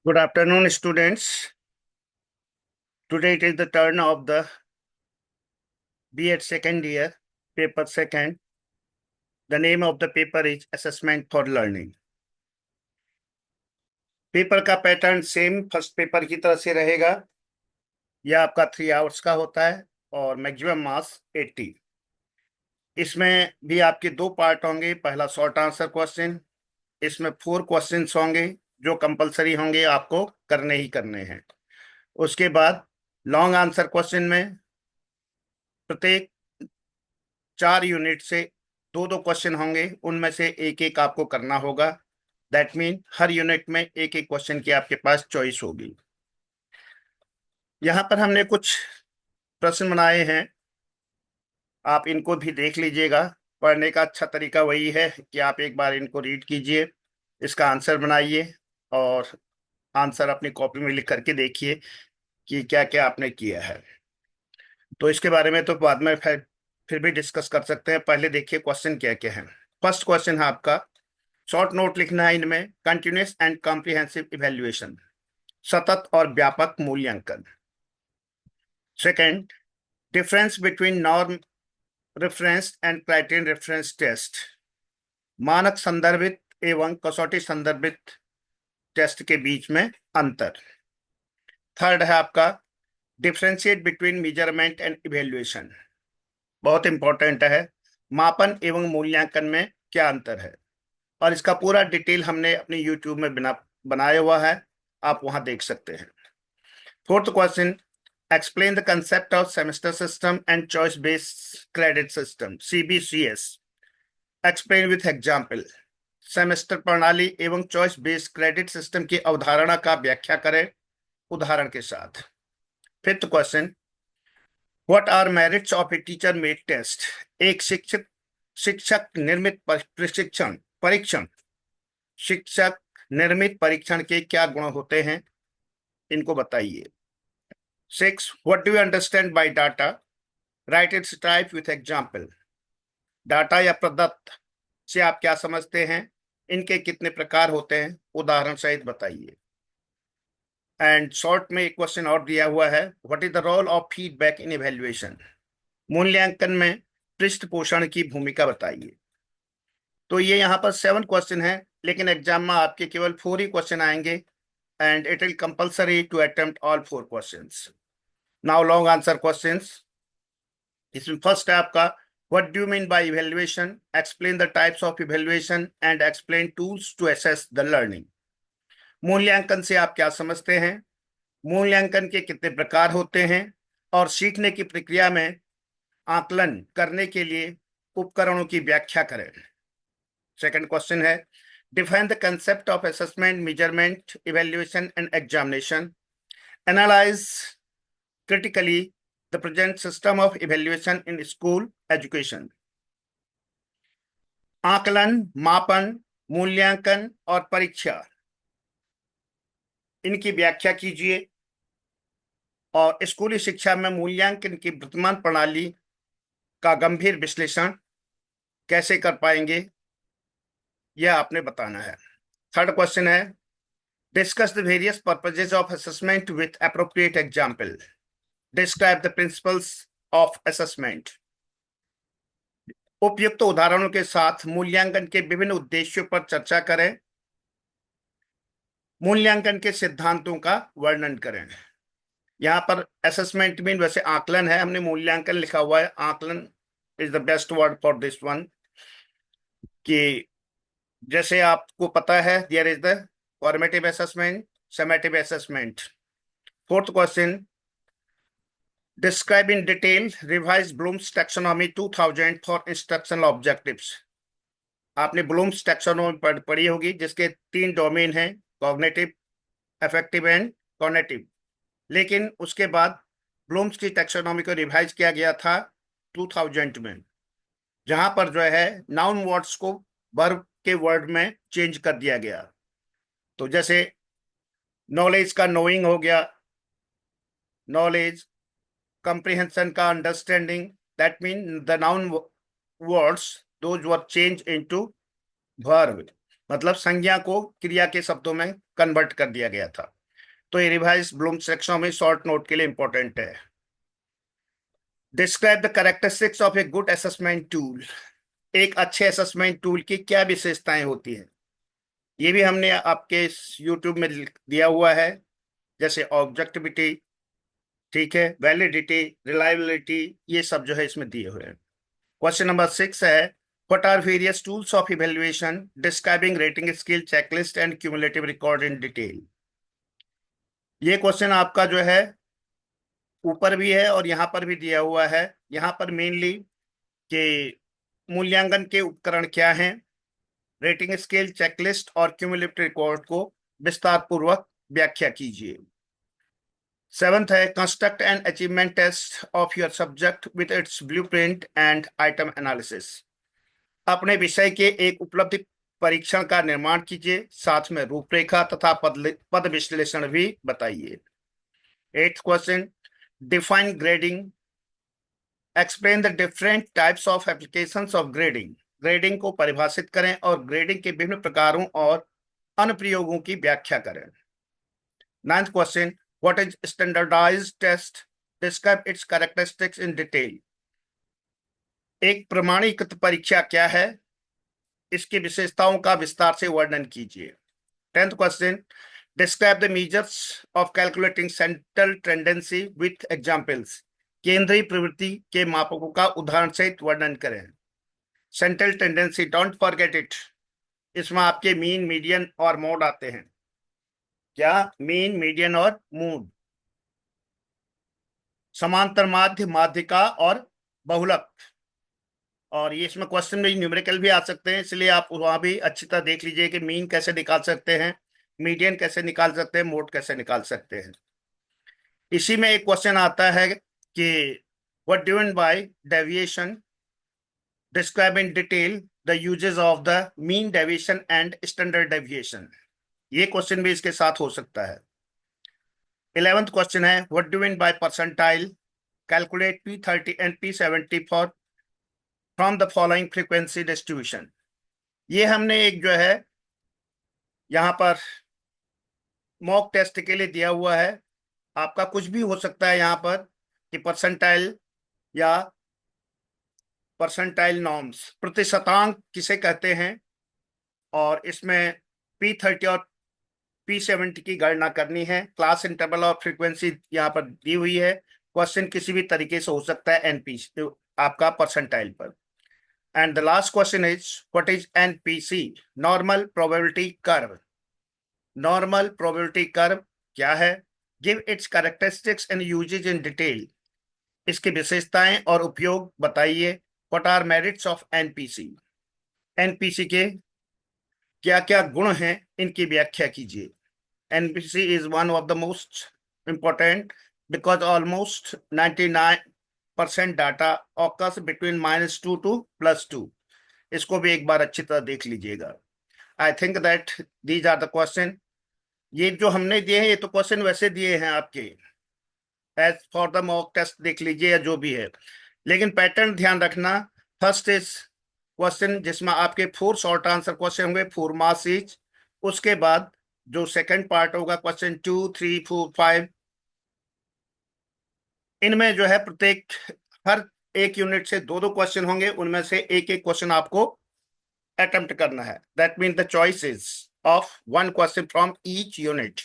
Good afternoon, students. Today it is the turn of the B.Ed second year, paper second. The name of the paper is Assessment for Learning. Paper का pattern same first paper की तरह से रहेगा। यह आपका 3 hours का होता है और मैक्सिमम मार्क्स 80। इसमें भी आपके 2 पार्ट होंगे। पहला शॉर्ट आंसर क्वेश्चन, इसमें 4 क्वेश्चंस होंगे जो कंपलसरी होंगे, आपको करने ही करने हैं। उसके बाद लॉन्ग आंसर क्वेश्चन में प्रत्येक 4 यूनिट से 2-2 क्वेश्चन होंगे, उनमें से एक एक आपको करना होगा। दैट मीन हर यूनिट में एक एक क्वेश्चन की आपके पास चॉइस होगी। यहाँ पर हमने कुछ प्रश्न बनाए हैं, आप इनको भी देख लीजिएगा। पढ़ने का अच्छा तरीका वही है कि आप एक बार इनको रीड कीजिए, इसका आंसर बनाइए और आंसर अपनी कॉपी में लिख करके देखिए कि क्या क्या आपने किया है। तो इसके बारे में तो बाद में फिर भी डिस्कस कर सकते हैं। पहले देखिए क्वेश्चन क्या क्या है। फर्स्ट क्वेश्चन है आपका, शॉर्ट नोट लिखना है इनमें, कंटिन्यूअस एंड कॉम्प्रिहेंसिव इवैल्यूएशन, सतत और व्यापक मूल्यांकन। Second, difference between norm reference and criterion reference test, मानक संदर्भित एवं कसौटी संदर्भित टेस्ट के बीच में अंतर। थर्ड है आपका, differentiate between measurement and evaluation, बहुत इंपॉर्टेंट है, मापन एवं मूल्यांकन में क्या अंतर है। और इसका पूरा डिटेल हमने अपने यूट्यूब में बनाया हुआ है, आप वहां देख सकते हैं। Fourth question, explain the concept of semester system and choice based credit system CBCS, explain with example. Semester प्रणाली एवं चॉइस बेस्ड क्रेडिट सिस्टम की अवधारणा का व्याख्या करें उदाहरण के साथ। Fifth question, what are merits of a teacher made test, एक शिक्षक निर्मित परीक्षण शिक्षक निर्मित परीक्षण के क्या गुण होते हैं, इनको बताइए। 6, what do you understand by data, right it's type with example, data या प्रदत्त से आप क्या समझते हैं, इनके कितने प्रकार होते हैं, उदाहरण सहित बताइए। एंड शॉर्ट में एक क्वेश्चन और दिया हुआ है, what is the role of feedback in evaluation, मूल्यांकन में पृष्ठ पोषण की भूमिका बताइए। तो ये यहाँ पर 7 क्वेश्चन है, लेकिन एग्जाम में आपके केवल 4 ही क्वेश्चन आएंगे and it will compulsory to attempt all 4 questions. Now long answer questions. इसमें फर्स्ट है आपका, what do you mean by evaluation, explain the types of evaluation and explain tools to assess the learning. मूल्यांकन से आप क्या समझते हैं, मूल्यांकन के कितने प्रकार होते हैं और सीखने की प्रक्रिया में आकलन करने के लिए उपकरणों की व्याख्या करें। सेकंड क्वेश्चन है, define the concept of assessment, measurement, evaluation and examination, analyse critically the present system of evaluation in school education. आकलन, मापन, मूल्यांकन और परीक्षा, इनकी व्याख्या कीजिए और स्कूली शिक्षा में मूल्यांकन की वर्तमान प्रणाली का गंभीर विश्लेषण कैसे कर पाएंगे, यह आपने बताना है। थर्ड क्वेश्चन है, discuss the various purposes of assessment with appropriate example, describe the principles of assessment. उपयुक्त उदाहरणों के साथ मूल्यांकन के विभिन्न उद्देश्यों पर चर्चा करें, मूल्यांकन के सिद्धांतों का वर्णन करें। यहाँ पर असेसमेंट मीन वैसे आकलन है, हमने मूल्यांकन लिखा हुआ है, आकलन is the best word for this one. कि जैसे आपको पता है, there is the formative assessment, summative assessment. Fourth question, describe in detail revise Bloom's taxonomy 2000 for instructional objectives. आपने ब्लूम्स टैक्सोनॉमी पढ़ी होगी, जिसके 3 डोमेन हैं, कॉग्निटिव, अफेक्टिव एंड कॉग्निटिव। लेकिन उसके बाद ब्लूम्स की टैक्सोनॉमी को रिवाइज किया गया था 2000 में, जहां पर जो है नाउन वर्ड्स को वर्ब के वर्ड में चेंज कर दिया गया। तो जैसे नॉलेज का नोइंग हो गया, नॉलेज, कंप्रिहेंशन का understanding, that mean the noun words those were change into verb, मतलब संज्ञा को क्रिया के शब्दों में कन्वर्ट कर दिया गया था। तो ये revise Bloom taxonomy short note के लिए इंपॉर्टेंट है। Describe the characteristics of a good assessment tool. एक अच्छे असेसमेंट टूल की क्या विशेषताएं होती हैं, ये भी हमने आपके यूट्यूब में दिया हुआ है, जैसे ऑब्जेक्टिविटी, ठीक है, वैलिडिटी, रिलायबिलिटी, ये सब जो है इसमें दिए हुए हैं। क्वेश्चन नंबर 6 है, what are various tools of evaluation describing rating skill checklist and cumulative record in detail. ये क्वेश्चन आपका जो है ऊपर भी है और यहाँ पर भी दिया हुआ है। यहाँ पर मेनली कि मूल्यांकन के उपकरण क्या हैं, रेटिंग स्केल, चेकलिस्ट और क्यूमुलेटिव रिकॉर्ड को विस्तार पूर्वक व्याख्या कीजिए। 7th है, construct an achievement test of your subject with its blueprint and item analysis. अपने विषय के एक उपलब्धि परीक्षण का निर्माण कीजिए, साथ में रूपरेखा तथा पद विश्लेषण भी बताइए। 8th question, define grading, explain the different types of applications of grading. Grading को परिभाषित करें और ग्रेडिंग के विभिन्न प्रकारों और अनुप्रयोगों की व्याख्या करें। 9th question, what is standardised test, describe its characteristics in detail. एक प्रमाणीकृत परीक्षा क्या है, इसकी विशेषताओं का विस्तार से वर्णन कीजिए। 10th question, describe the measures of calculating central tendency with examples. केंद्रीय प्रवृत्ति के मापकों का उदाहरण सहित वर्णन करें। Central tendency, don't forget it, इसमें आपके मीन, मीडियन और मोड आते हैं। क्या? मीन, मीडियन और मोड। समांतर माध्य, माध्यिका और बहुलक। और ये इसमें क्वेश्चन में न्यूमेरिकल भी आ सकते हैं, इसलिए आप वहां भी अच्छी तरह देख लीजिए कि मीन कैसे निकाल सकते हैं, मीडियन कैसे निकाल सकते हैं, मोड कैसे निकाल सकते हैं। इसी में एक क्वेश्चन आता है कि what do mean by deviation, describe in detail the uses of the mean deviation and standard deviation. ये क्वेश्चन भी इसके साथ हो सकता है। 11th क्वेश्चन है, what do mean by percentile, calculate P30 and P70 for from the following frequency distribution. ये हमने एक जो है यहाँ पर मॉक टेस्ट के लिए दिया हुआ है। आपका कुछ भी हो सकता है यहाँ पर कि परसेंटाइल या परसेंटाइल नॉर्म्स, प्रतिशतांक किसे कहते हैं, और इसमें P30 और P70 की गणना करनी है। क्लास इंटरवल और फ्रीक्वेंसी यहाँ पर दी हुई है। क्वेश्चन किसी भी तरीके से हो सकता है एनपी आपका परसेंटाइल पर। And the last question is, what is NPC, normal probability curve. Normal probability curve क्या है, give its characteristics and uses in detail. इसकी विशेषताएं और उपयोग बताइए। What are merits of NPC, NPC के क्या क्या गुण हैं, इनकी व्याख्या कीजिए। NPC is one of the most important because almost 99% data occurs between -2 to +2। इसको भी एक बार अच्छी तरह देख लीजिएगा। I think that these are the question. ये जो हमने दिए हैं ये तो क्वेश्चन वैसे दिए हैं आपके as for the mock test, देख लीजिए या जो भी है, लेकिन पैटर्न ध्यान रखना। फर्स्ट इज क्वेश्चन जिसमें आपके 4 शॉर्ट आंसर क्वेश्चन होंगे, 4 मार्क्स ईच। उसके बाद जो सेकंड पार्ट होगा क्वेश्चन 2, 3, 4, 5, इनमें जो है प्रत्येक हर एक यूनिट से 2-2 क्वेश्चन होंगे, उनमें से एक एक क्वेश्चन आपको अटेम्प्ट करना है। That mean the choice is of 1 question from each unit.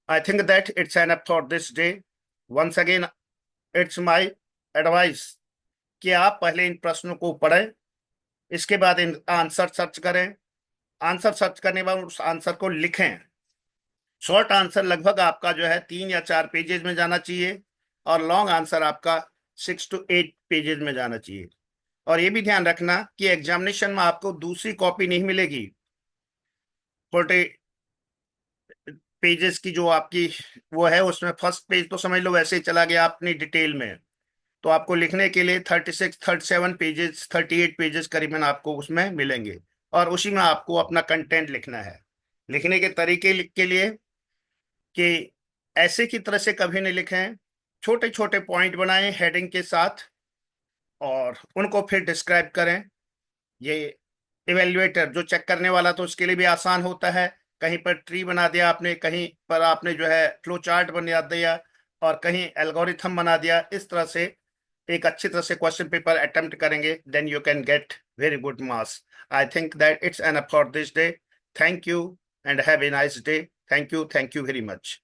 I think that it's enough for this day. Once again it's my advice कि आप पहले इन प्रश्नों को पढ़ें, इसके बाद इन आंसर सर्च करें। आंसर सर्च करने के बाद उस आंसर को लिखें। शॉर्ट आंसर लगभग आपका जो है 3 या 4 पेजेज में जाना चाहिए और लॉन्ग आंसर आपका 6 to 8 पेजेज में जाना चाहिए। और ये भी ध्यान रखना कि एग्जामिनेशन में आपको दूसरी कॉपी नहीं मिलेगी। 40 पेजेस की जो आपकी वो है, उसमें फर्स्ट पेज तो समझ लो वैसे ही चला गया अपनी डिटेल में, तो आपको लिखने के लिए 36, 37 पेजेस, 38 पेजेस करीबन आपको उसमें मिलेंगे, और उसी में आपको अपना कंटेंट लिखना है। लिखने के तरीके के लिए कि ऐसे की तरह से कभी नहीं लिखें, छोटे छोटे पॉइंट बनाएं हेडिंग के साथ और उनको फिर डिस्क्राइब करें। ये इवेल्युएटर जो चेक करने वाला तो उसके लिए भी आसान होता है, कहीं पर ट्री बना दिया आपने, कहीं पर आपने जो है फ्लो चार्ट बना दिया, और कहीं एल्गोरिथम बना दिया। इस तरह से एक अच्छी तरह से क्वेश्चन पेपर अटेम्प्ट करेंगे, then you can get very good marks. I think that it's enough for this day. Thank you and have a nice day. Thank you very much.